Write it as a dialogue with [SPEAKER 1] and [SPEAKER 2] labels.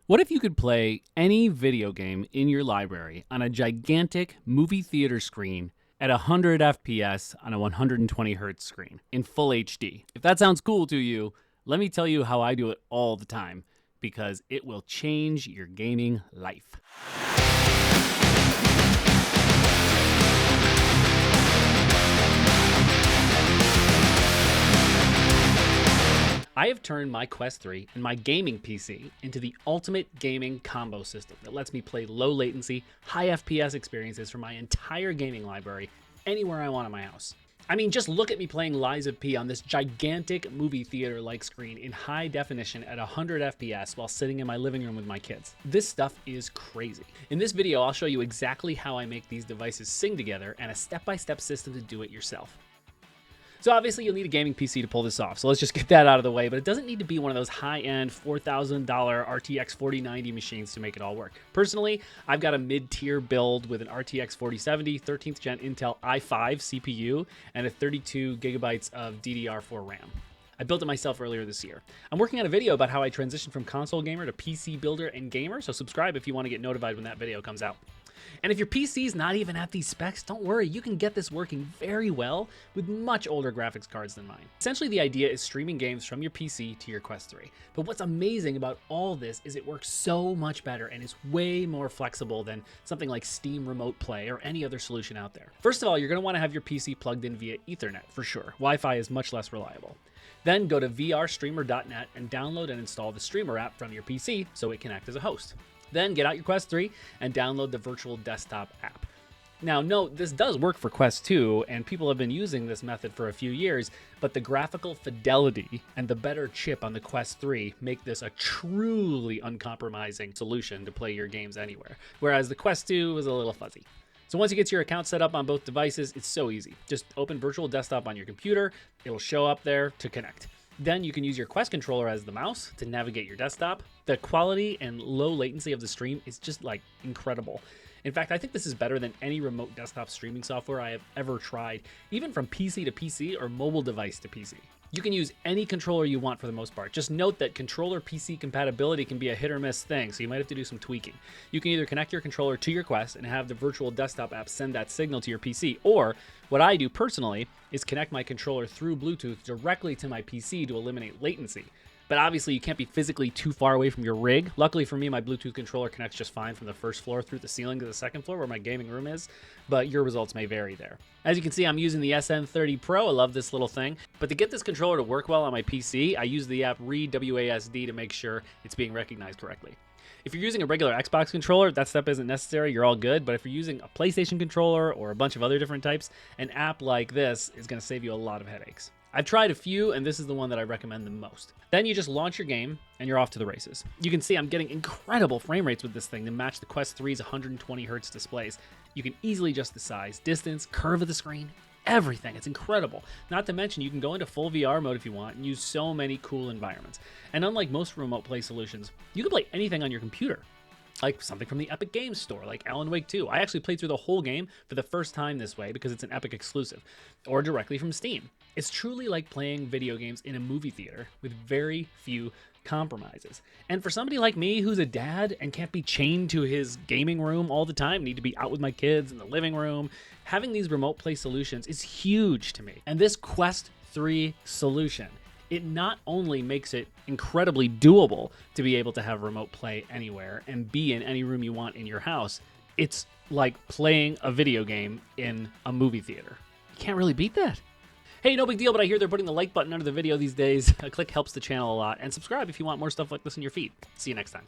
[SPEAKER 1] What if you could play any video game in your library on a gigantic movie theater screen at 100 FPS on a 120 hertz screen in full HD? If that sounds cool to you, let me tell you how I do it all the time, because it will change your gaming life. I have turned my Quest 3 and my gaming PC into the ultimate gaming combo system that lets me play low latency, high FPS experiences for my entire gaming library anywhere I want in my house. I mean, just look at me playing Lies of P on this gigantic movie theater-like screen in high definition at 100 FPS while sitting in my living room with my kids. This stuff is crazy. In this video, I'll show you exactly how I make these devices sing together and a step-by-step system to do it yourself. So obviously you'll need a gaming PC to pull this off, so let's just get that out of the way, but it doesn't need to be one of those high-end $4,000 RTX 4090 machines to make it all work. Personally, I've got a mid-tier build with an RTX 4070, 13th gen Intel i5 CPU, and a 32 gigabytes of DDR4 RAM. I built it myself earlier this year. I'm working on a video about how I transitioned from console gamer to PC builder and gamer, so subscribe if you want to get notified when that video comes out. And if your PC's not even at these specs, don't worry, you can get this working very well with much older graphics cards than mine. Essentially, the idea is streaming games from your PC to your Quest 3. But what's amazing about all this is it works so much better and is way more flexible than something like Steam Remote Play or any other solution out there. First of all, you're going to want to have your PC plugged in via Ethernet for sure. Wi-Fi is much less reliable. Then go to vrstreamer.net and download and install the Streamer app from your PC so it can act as a host. Then get out your Quest 3 and download the virtual desktop app. Now note, this does work for Quest 2, and people have been using this method for a few years, but the graphical fidelity and the better chip on the Quest 3 make this a truly uncompromising solution to play your games anywhere, whereas the Quest 2 is a little fuzzy. So once you get your account set up on both devices, it's so easy. Just open virtual desktop on your computer, it'll show up there to connect. Then you can use your Quest controller as the mouse to navigate your desktop. The quality and low latency of the stream is just like incredible. In fact, I think this is better than any remote desktop streaming software I have ever tried, even from PC to PC or mobile device to PC. You can use any controller you want for the most part. Just note that controller PC compatibility can be a hit or miss thing, so you might have to do some tweaking. You can either connect your controller to your Quest and have the virtual desktop app send that signal to your PC, or what I do personally is connect my controller through Bluetooth directly to my PC to eliminate latency. But obviously you can't be physically too far away from your rig. Luckily for me, my Bluetooth controller connects just fine from the first floor through the ceiling to the second floor where my gaming room is, but your results may vary there. As you can see, I'm using the SN30 Pro. I love this little thing. But to get this controller to work well on my PC, I use the app Read WASD to make sure it's being recognized correctly. If you're using a regular Xbox controller, that step isn't necessary, you're all good. But if you're using a PlayStation controller or a bunch of other different types, an app like this is going to save you a lot of headaches. I've tried a few, and this is the one that I recommend the most. Then you just launch your game, and you're off to the races. You can see I'm getting incredible frame rates with this thing to match the Quest 3's 120 Hz displays. You can easily adjust the size, distance, curve of the screen, everything. It's incredible. Not to mention, you can go into full VR mode if you want and use so many cool environments. And unlike most remote play solutions, you can play anything on your computer. Like something from the Epic Games Store, like Alan Wake 2. I actually played through the whole game for the first time this way because it's an Epic exclusive, or directly from Steam. It's truly like playing video games in a movie theater with very few compromises. And for somebody like me who's a dad and can't be chained to his gaming room all the time, need to be out with my kids in the living room, having these remote play solutions is huge to me. And this Quest 3 solution, it not only makes it incredibly doable to be able to have remote play anywhere and be in any room you want in your house, it's like playing a video game in a movie theater. You can't really beat that. Hey, no big deal, but I hear they're putting the like button under the video these days. A click helps the channel a lot, and subscribe if you want more stuff like this in your feed. See you next time.